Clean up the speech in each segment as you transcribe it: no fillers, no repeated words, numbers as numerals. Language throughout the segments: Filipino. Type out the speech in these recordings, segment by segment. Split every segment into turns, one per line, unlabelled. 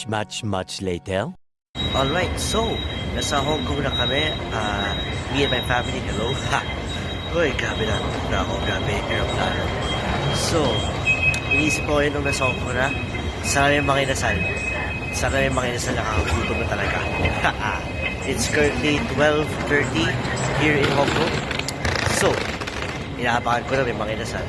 much later.
Alright, so, nasa Hong Kong na kami. Me and my family, hello. Ha! Uy, grabe na ako. Grabe, aeroplano. So, inisip ko yun nung nasa Hong Kong na. Sana yung makinasal. Sana yung makinasal, nakakagutom na talaga. It's currently 12:30 here in Hong Kong. So, inaapakan ko na may makinasal.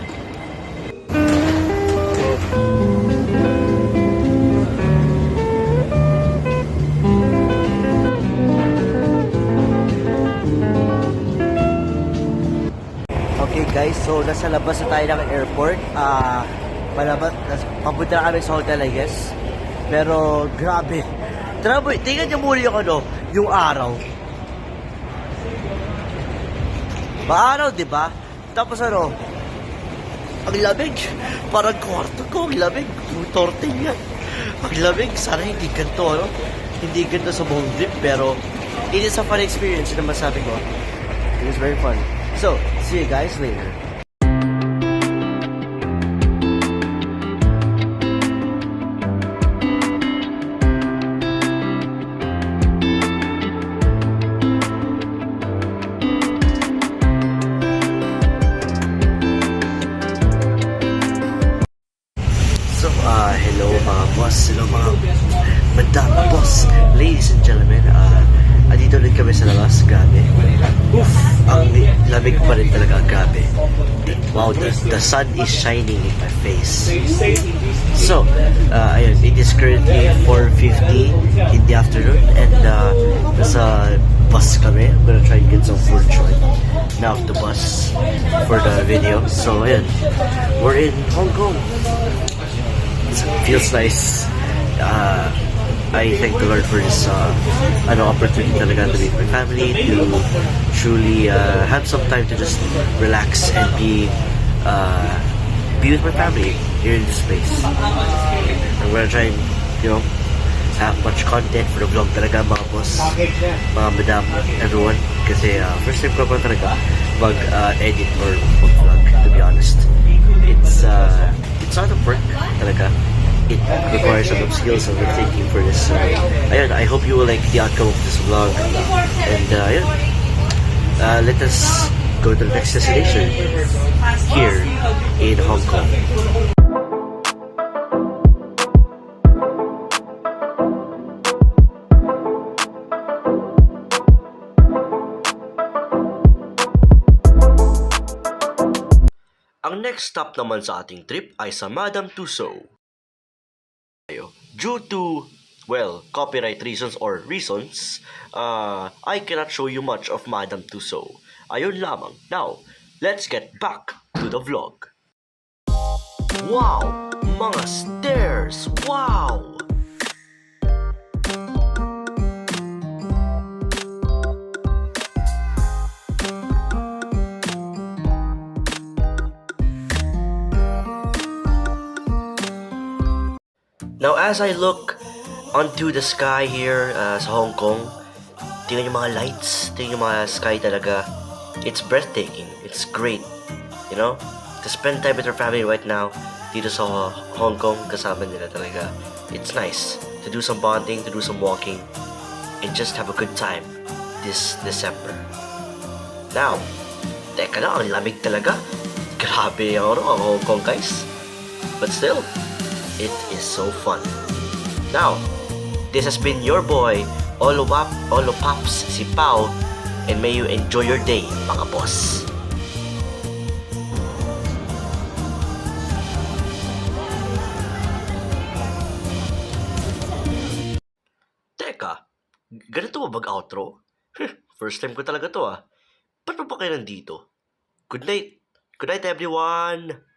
Okay guys, so nasa labas na tayo ng airport. Papunta na kami sa hotel, I guess. Pero grabe. Tingnan niyo muna yung araw. Maaraw, di ba? Tapos ang lamig. Parang kwarto ko, ang lamig. Torting yan. Ang lamig. Sana hindi ganito, Hindi ganito sa buong trip, pero it is a fun experience, yun ang masabi ko. It was very fun. So, see you guys later. So, hello mga boss, hello mga madam boss, ladies and gentlemen, andito ulit kami sa labas, grabe. Oof, ang lamig pa rin talaga, grabe. Wow, the sun is shining in my face. So, ayun, it is currently 4:50 in the afternoon and nasa bus kami. I'm gonna try and get some food joint now off the bus for the video. So, ayun, we're in Hong Kong. It feels nice. I thank the Lord for this opportunity talaga to meet my family, to truly have some time to just relax and be with my family here in this place. I'm gonna try and, have much content for the vlog talaga, mga boss, mga madam, everyone. Kasi first time ko pa talaga mag-edit or mag-vlog, to be honest. It's not a work talaga. It requires a lot of skills and we're thinking for this. Ayun, I hope you will like the outcome of this vlog. And ayun, let us go to the next destination here in Hong Kong. Ang next stop naman sa ating trip ay sa Madame Tussauds. Due to, copyright reasons or reasons, I cannot show you much of Madame Tussauds. Ayun lamang. Now, let's get back to the vlog. Wow! Mga stairs! Wow! Now, as I look onto the sky here sa Hong Kong, tingnan yung mga lights, tingnan yung mga sky talaga. It's breathtaking. It's great. To spend time with your family right now dito sa Hong Kong, kasama nila talaga. It's nice to do some bonding, to do some walking, and just have a good time this December. Now, teka lang, ang lamig talaga. Grabe ang Hong Kong, guys. But still, it is so fun. Now, this has been your boy, Olo Pops, si Pao, and may you enjoy your day, mga boss. Teka, ganito ba mag-outro? First time ko talaga to. Ba't pa kayo nandito? Good night. Good night, everyone.